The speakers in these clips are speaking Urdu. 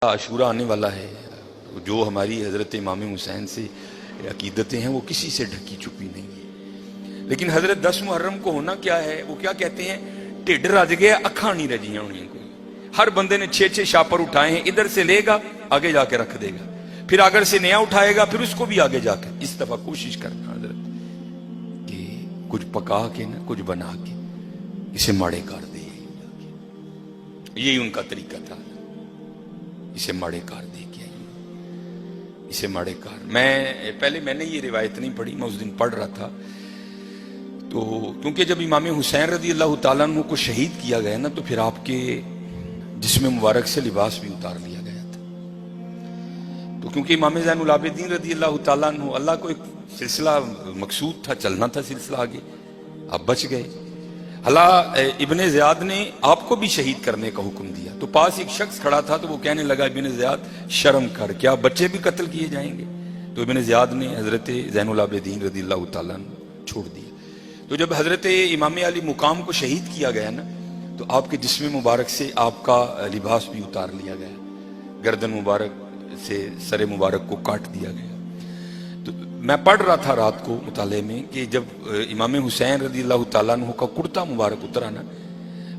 عاشورہ آنے والا ہے، جو ہماری حضرت امام حسین سے عقیدتیں ہیں وہ کسی سے ڈھکی چھپی نہیں ہے. لیکن حضرت 10 محرم کو ہونا کیا ہے، وہ کیا کہتے ہیں، ٹھڈ رج گیا اکھاں نہیں رجیاں ہونی کو. ہر بندے نے 6 شاپر اٹھائے ہیں، ادھر سے لے گا آگے جا کے رکھ دے گا، پھر اگر سے نیا اٹھائے گا پھر اس کو بھی آگے جا کے. اس دفعہ کوشش کرنا حضرت کہ کچھ پکا کے نا کچھ بنا کے اسے ماڑے کر دے. یہی ان کا طریقہ تھا، اسے ماڑے کار دے کے اسے ماڑے کار. میں نے یہ روایت نہیں پڑھی، میں اس دن پڑھ رہا تھا تو کیونکہ جب امام حسین رضی اللہ تعالیٰ عنہ کو شہید کیا گیا نا تو پھر آپ کے جسم مبارک سے لباس بھی اتار لیا گیا تھا. تو کیونکہ امام زین العابدین رضی اللہ تعالیٰ عنہ، اللہ کو ایک سلسلہ مقصود تھا، چلنا تھا سلسلہ آگے، آپ بچ گئے. اللہ ابن زیاد نے آپ کو بھی شہید کرنے کا حکم دیا. تو پاس ایک شخص کھڑا تھا تو وہ کہنے لگا ابن زیاد شرم کر، کیا بچے بھی قتل کیے جائیں گے؟ تو ابن زیاد نے حضرت زین العابدین رضی اللہ تعالیٰ عنہ چھوڑ دیا. تو جب حضرت امام علی مقام کو شہید کیا گیا نا تو آپ کے جسم مبارک سے آپ کا لباس بھی اتار لیا گیا، گردن مبارک سے سر مبارک کو کاٹ دیا گیا. تو میں پڑھ رہا تھا رات کو مطالعے میں کہ جب امام حسین رضی اللہ تعالیٰ عنہ کا کرتا مبارک اترا نا،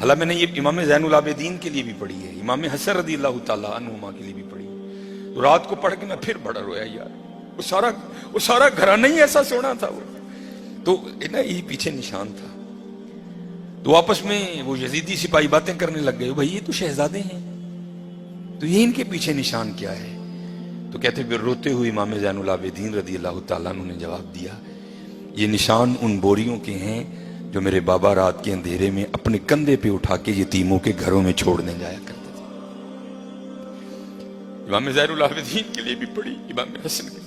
حالانکہ میں نے یہ امام زین العابدین کے لیے بھی پڑھی ہے، امام حسن رضی اللہ تعالیٰ عنہما کے لیے بھی پڑھی ہے. تو رات کو پڑھ کے میں پھر بڑا رویا یار، وہ سارا گھرانہ ہی ایسا سونا تھا. وہ تو نا یہ پیچھے نشان تھا. تو آپس میں وہ یزیدی سپاہی باتیں کرنے لگ گئے، بھائی یہ تو شہزادے ہیں، تو یہ ان کے پیچھے نشان کیا ہے؟ تو کہتے پھر روتے ہوئے امام زین العابدین رضی اللہ تعالیٰ عنہ نے جواب دیا، یہ نشان ان بوریوں کے ہیں جو میرے بابا رات کے اندھیرے میں اپنے کندھے پہ اٹھا کے یتیموں کے گھروں میں چھوڑنے جایا کرتے تھے. امام زین العابدین کے لیے بھی پڑھی، امام حسن کے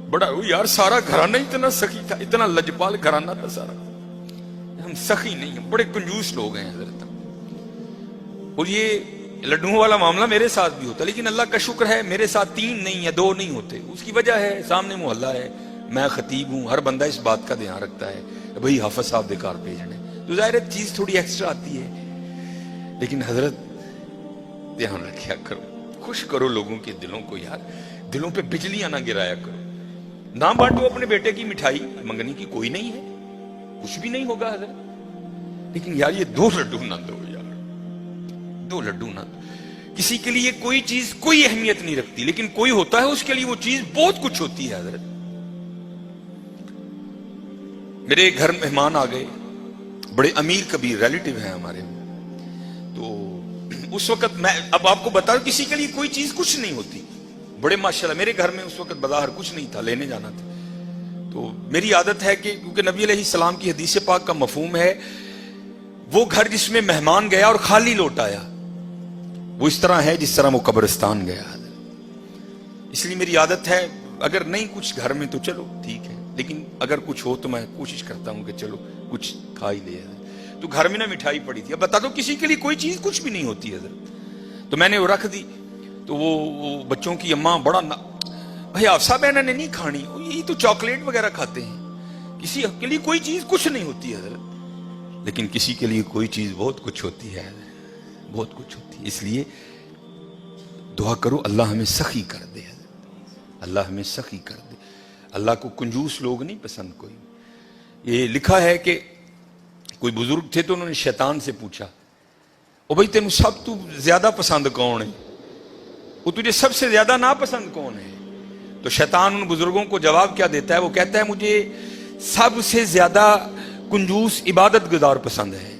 بڑا یار سارا گھرانہ اتنا سخی تھا، اتنا لجپال گھرانہ تھا سارا. ہم سخی نہیں ہیں، بڑے کنجوس لوگ ہیں حضرت. اور یہ لڈوؤں والا معاملہ میرے ساتھ بھی ہوتا، لیکن اللہ کا شکر ہے میرے ساتھ 3 نہیں یا 2 نہیں ہوتے. اس کی وجہ ہے سامنے محلہ ہے، میں خطیب ہوں، ہر بندہ اس بات کا دھیان رکھتا ہے بھئی حافظ صاحب بیکار بھیجنے، تو ظاہر چیز تھوڑی ایکسٹرا آتی ہے. لیکن حضرت دھیان رکھیا کرو، خوش کرو لوگوں کے دلوں کو یار، دلوں پہ بجلیاں نہ گرایا کرو. نہ بانٹو اپنے بیٹے کی مٹھائی، منگنی کی کوئی نہیں ہے، کچھ بھی نہیں ہوگا حضرت، لیکن یار یہ 2 لڈو نہ دو یار، 2 لڈو نہ دو. کسی کے لیے کوئی چیز کوئی اہمیت نہیں رکھتی، لیکن کوئی ہوتا ہے اس کے لیے وہ چیز بہت کچھ ہوتی ہے حضرت. میرے گھر مہمان آ گئے، بڑے امیر کبیر ریلیٹیو ہیں ہمارے. تو اس وقت میں اب آپ کو بتا رہا ہوں کسی کے لیے کوئی چیز کچھ نہیں ہوتی. بڑے ماشاءاللہ میرے گھر میں اس وقت بظاہر کچھ نہیں تھا، لینے جانا تھا. تو میری عادت ہے کہ کیونکہ نبی علیہ السلام کی حدیث پاک کا مفہوم ہے وہ گھر جس میں مہمان گیا اور خالی لوٹ آیا وہ اس طرح ہے جس طرح وہ قبرستان گیا. اس لیے میری عادت ہے اگر نہیں کچھ گھر میں تو چلو ٹھیک ہے، لیکن اگر کچھ ہو تو میں کوشش کرتا ہوں کہ چلو کچھ کھا ہی لے. تو گھر میں نا مٹھائی پڑی تھی. اب بتا دو کسی کے لیے کوئی چیز کچھ بھی نہیں ہوتی حضرت. تو میں نے وہ رکھ دی. تو وہ بچوں کی اماں بڑا بھائی آفسا بہن نے نہیں کھانی، یہی تو چاکلیٹ وغیرہ کھاتے ہیں، کسی کے لیے کوئی چیز کچھ نہیں ہوتی ہے حضرت، لیکن کسی کے لیے کوئی چیز بہت کچھ ہوتی ہے، بہت کچھ ہوتی ہے. اس لیے دعا کرو اللہ ہمیں سخی کر دے، اللہ ہمیں سخی کر دے. اللہ کو کنجوس لوگ نہیں پسند کوئی. یہ لکھا ہے کہ کوئی بزرگ تھے تو انہوں نے شیطان سے پوچھا، او بھائی تینوں سب تو زیادہ پسند کون ہے، وہ تجھے سب سے زیادہ ناپسند کون ہے؟ تو شیطان ان بزرگوں کو جواب کیا دیتا ہے؟ وہ کہتا ہے مجھے سب سے زیادہ کنجوس عبادت گزار پسند ہے.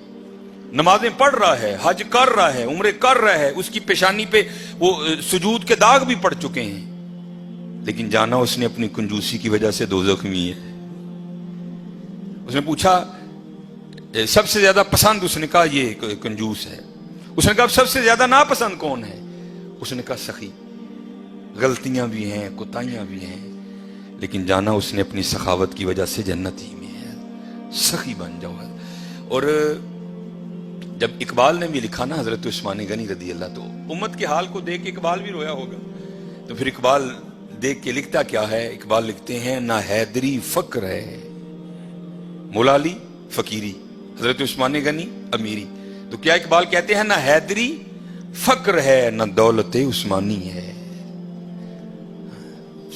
نمازیں پڑھ رہا ہے، حج کر رہا ہے، عمرے کر رہا ہے، اس کی پیشانی پہ وہ سجود کے داغ بھی پڑ چکے ہیں، لیکن جانا اس نے اپنی کنجوسی کی وجہ سے دوزخ میں ہے. اس نے پوچھا سب سے زیادہ پسند، اس نے کہا یہ کنجوس ہے. اس نے کہا سب سے زیادہ ناپسند کون ہے؟ اس نے کہا سخی. غلطیاں بھی ہیں، کوتاہیاں بھی ہیں، لیکن جانا اس نے اپنی سخاوت کی وجہ سے جنت ہی میں ہے. سخی بن جاؤ. اور جب اقبال نے بھی لکھا نا حضرت عثمان غنی رضی اللہ، تو امت کے حال کو دیکھ کے اقبال بھی رویا ہوگا. تو پھر اقبال دیکھ کے لکھتا کیا ہے؟ اقبال لکھتے ہیں نہ حیدری فقر ہے، مولا علی فقیری، حضرت عثمان غنی امیری. تو کیا اقبال کہتے ہیں نہ حیدری فقر ہے نہ دولت عثمانی ہے.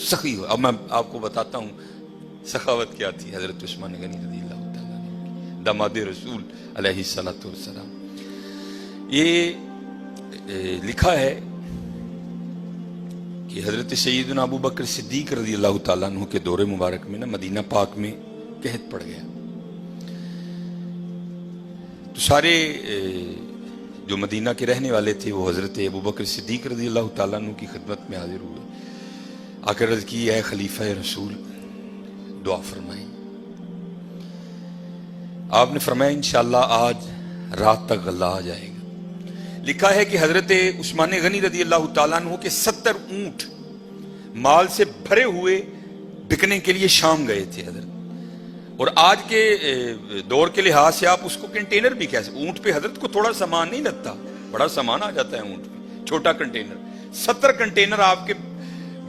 سخی. اب میں آپ کو بتاتا ہوں سخاوت کیا تھی حضرت عثمان غنی رضی اللہ تعالیٰ عنہ، داماد رسول علیہ الصلوۃ والسلام. یہ لکھا ہے کہ حضرت سیدنا ابو بکر صدیق رضی اللہ تعالیٰ عنہ کے دور مبارک میں نا مدینہ پاک میں قحط پڑ گیا. تو سارے جو مدینہ کے رہنے والے تھے وہ حضرت ابو بکر صدیق رضی اللہ تعالیٰ عنہ کی خدمت میں حاضر ہوئے. آ کر عرض کی اے خلیفہ رسول دعا فرمائیں. آپ نے فرمایا انشاءاللہ آج رات تک غلہ آ جائے گا. لکھا ہے کہ حضرت عثمان غنی رضی اللہ تعالیٰ عنہ کے 70 اونٹ مال سے بھرے ہوئے بکنے کے لیے شام گئے تھے حضرت. اور آج کے دور کے لحاظ سے آپ اس کو کنٹینر بھی کہہ سکتے. اونٹ پہ حضرت کو تھوڑا سامان نہیں لگتا، بڑا سامان آ جاتا ہے اونٹ پہ، چھوٹا کنٹینر. 70 کنٹینر آپ کے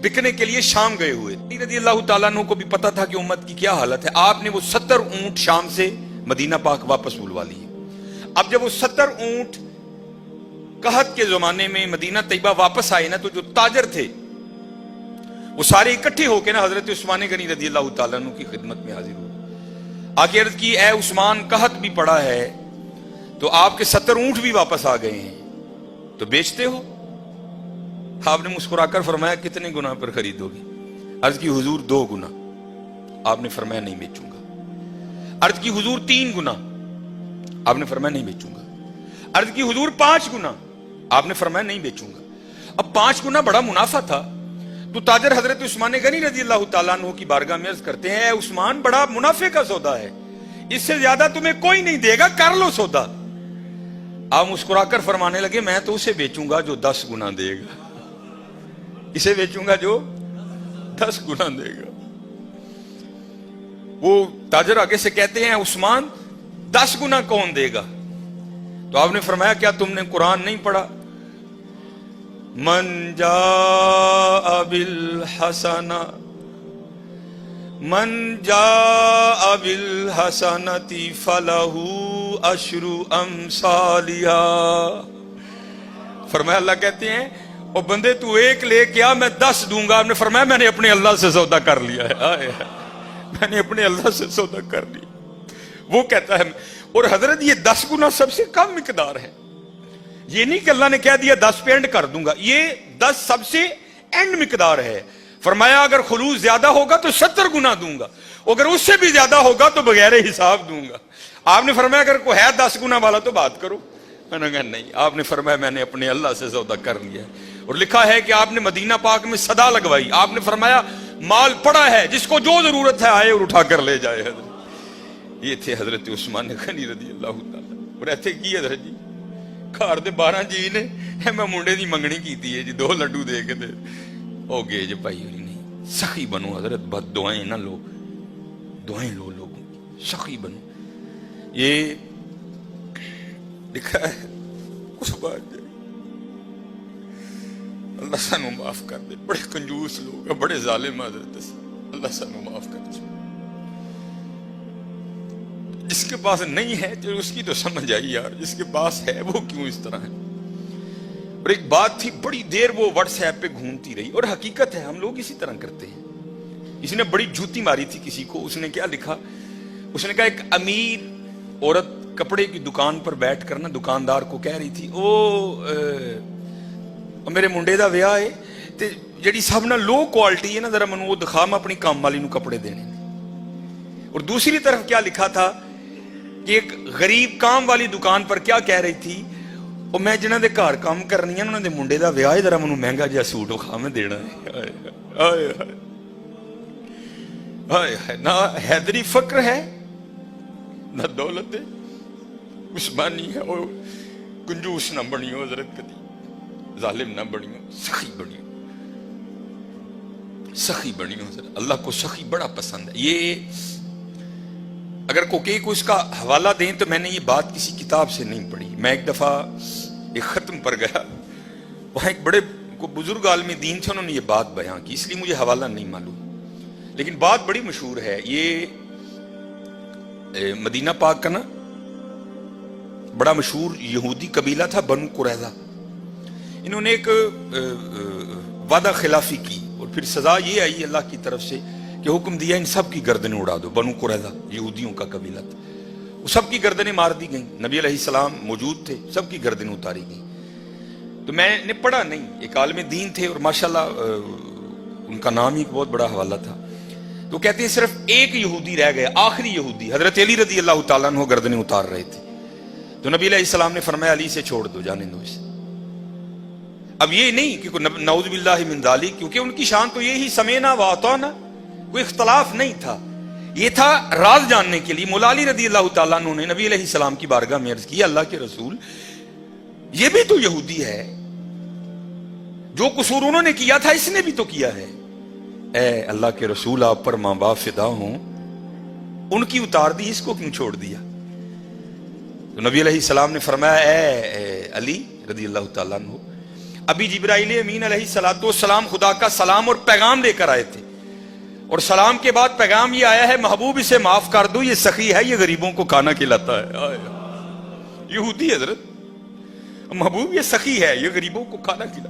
بکنے کے لیے شام گئے ہوئے. رضی اللہ تعالیٰ عنہ کو بھی پتا تھا کہ امت کی کیا حالت ہے. آپ نے وہ 70 اونٹ شام سے مدینہ پاک واپس بلوا لیے. اب جب وہ 70 اونٹ قحط کے زمانے میں مدینہ طیبہ واپس آئے نا، تو جو تاجر تھے وہ سارے اکٹھے ہو کے نا حضرت عثمان غنی رضی اللہ تعالیٰ عنہ کی خدمت میں حاضر ہوئے. آگے عرض کی اے عثمان قحط بھی پڑا ہے تو آپ کے 70 اونٹ بھی واپس آ گئے ہیں، تو بیچتے ہو؟ آپ نے مسکرا کر فرمایا کتنے گنا پر خریدو گے؟ عرض کی حضور 2 گنا. آپ نے فرمایا نہیں بیچوں گا. عرض کی حضور 3 گنا. آپ نے فرمایا نہیں بیچوں گا. عرض کی حضور 5 گنا. آپ نے فرمایا نہیں بیچوں گا. اب 5 گنا بڑا منافع تھا. تو تاجر حضرت عثمان غنی رضی اللہ تعالیٰ عنہ کی بارگاہ میں عرض کرتے ہیں اے عثمان بڑا منافع کا سودا ہے، اس سے زیادہ تمہیں کوئی نہیں دے گا، کر لو سودا. آپ مسکرا کر فرمانے لگے میں تو اسے بیچوں گا جو 10 گنا دے گا. اسے بیچوں گا جو 10 گنا دے گا. وہ تاجر آگے سے کہتے ہیں عثمان 10 گنا کون دے گا؟ تو آپ نے فرمایا کیا تم نے قرآن نہیں پڑھا؟ من جاء بالحسنہ فلہ عشر امثالہا. فرمایا اللہ کہتے ہیں او بندے تو 1 لے کیا میں 10 دوں گا. آپ نے فرمایا میں نے اپنے اللہ سے سودا کر لیا ہے. میں نے اپنے اللہ سے سودا کر لیا. وہ کہتا ہے اور حضرت یہ 10 گنا سب سے کم مقدار ہے. یہ نہیں کہ اللہ نے کہہ دیا 10 پہ اینڈ کر دوں گا، یہ 10 سب سے اینڈ مقدار ہے. فرمایا اگر خلوص زیادہ ہوگا تو 70 گنا دوں گا، اگر اس سے بھی زیادہ ہوگا تو بغیر حساب دوں گا. آپ نے فرمایا اگر کوئی ہے 10 گنا والا تو بات کرو. میں نے کہا نہیں. آپ نے فرمایا میں نے اپنے اللہ سے سودا کر لیا. اور لکھا ہے کہ آپ نے مدینہ پاک میں صدا لگوائی. آپ نے فرمایا مال پڑا ہے، جس کو جو ضرورت ہے آئے اور اٹھا کر لے جائے. حضرت یہ تھے حضرت عثمان غنی رضی اللہ تعالیٰ. اور ایسے کی حضرت جی گھر دے 12 جی نے میں منڈے دی منگنی کیتی ہے جی 2 لڈو دے کے دے ہو گئے جی بھائی. نہیں سخی بنو حضرت، بد دعائیں نہ لو، دعائیں لو لوگوں کی، سخی بنو. یہ لکھا ہے اس بات اللہ سانو معاف کر دے. بڑے کنجوس لوگ ہیں، بڑے ظالم حضرت. اللہ سانو معاف کر دے. جس کے پاس نہیں ہے تو اس کی تو سمجھ آئی یار، جس کے پاس ہے وہ کیوں اس طرح ہے. اور ایک بات تھی بڑی دیر وہ واٹس ایپ پہ گھومتی رہی، اور حقیقت ہے ہم لوگ اسی طرح کرتے ہیں. اس نے بڑی جوتی ماری تھی کسی کو. اس نے کیا لکھا؟ اس نے کہا ایک امیر عورت کپڑے کی دکان پر بیٹھ کر نا دکاندار کو کہہ رہی تھی میرے منڈے دا ویاہ ہے تے جڑی سب نہ لو کوالٹی ہے نا ذرا منو وہ دکھا، میں اپنی کام والی نو کپڑے دینے. اور دوسری طرف کیا لکھا تھا کہ ایک غریب کام والی دکان پر کیا کہہ رہی تھی اور میں جنہاں دے گھر کام کرنی ہے انہاں دے منڈے دا ویاہ ہے، ذرا منو مہنگا جہا سوٹ وکھا میں دینا ہے. نہ حیدری فقر ہے نہ دولت ہے، عثمانی ہے. اور کنجوس نہ بنیو حضرت، کدی ظالم نہ بنیو، سخی بنیو، سخی بنیو حضرت. اللہ کو سخی بڑا پسند ہے. یہ اگر کوئی اس کا حوالہ دیں تو میں نے یہ بات کسی کتاب سے نہیں پڑھی. میں ایک دفعہ ایک ختم پر گیا، وہاں ایک بڑے بزرگ عالم دین تھے، انہوں نے یہ بات بیان کی، اس لیے مجھے حوالہ نہیں معلوم، لیکن بات بڑی مشہور ہے. یہ مدینہ پاک کا نا بڑا مشہور یہودی قبیلہ تھا بنو قریظہ. انہوں نے ایک وعدہ خلافی کی اور پھر سزا یہ آئی اللہ کی طرف سے کہ حکم دیا ان سب کی گردنیں اڑا دو. بنو قریظہ یہودیوں کا قبیلہ تھا, وہ سب کی گردنیں مار دی گئیں. نبی علیہ السلام موجود تھے, سب کی گردنیں اتاری گئیں. تو میں نے پڑھا نہیں, ایک عالم دین تھے اور ماشاءاللہ ان کا نام ہی ایک بہت بڑا حوالہ تھا. تو کہتے ہیں صرف ایک یہودی رہ گئے, آخری یہودی, حضرت علی رضی اللہ تعالیٰ عنہ گردنیں اتار رہے تھے. تو نبی علیہ السلام نے فرمایا علی سے چھوڑ دو, جانے دو اسے. اب یہ نہیں کہ نعوذ باللہ من ذالک, کیونکہ ان کی شان تو یہی سمینا و اطعنا, کوئی اختلاف نہیں تھا. یہ تھا راز جاننے کے لیے. مولا علی رضی اللہ تعالیٰ عنہ نے نبی علیہ السلام کی بارگاہ میں عرض کی, اللہ کے رسول یہ بھی تو یہودی ہے, جو قصور انہوں نے کیا تھا اس نے بھی تو کیا ہے. اے اللہ کے رسول آپ پر ماں باپ فدا ہوں, ان کی اتار دی, اس کو کیوں چھوڑ دیا؟ تو نبی علیہ السلام نے فرمایا اے علی رضی اللہ تعالیٰ عنہ, ابھی جبرائیل امین علیہ السلام خدا کا سلام اور پیغام لے کر آئے تھے, اور سلام کے بعد پیغام یہ آیا ہے محبوب اسے معاف کر دو, یہ سخی ہے, یہ غریبوں کو کھانا کھلاتا ہے. یہودی حضرت, محبوب یہ سخی ہے, یہ غریبوں کو کھانا کھلاتا ہے.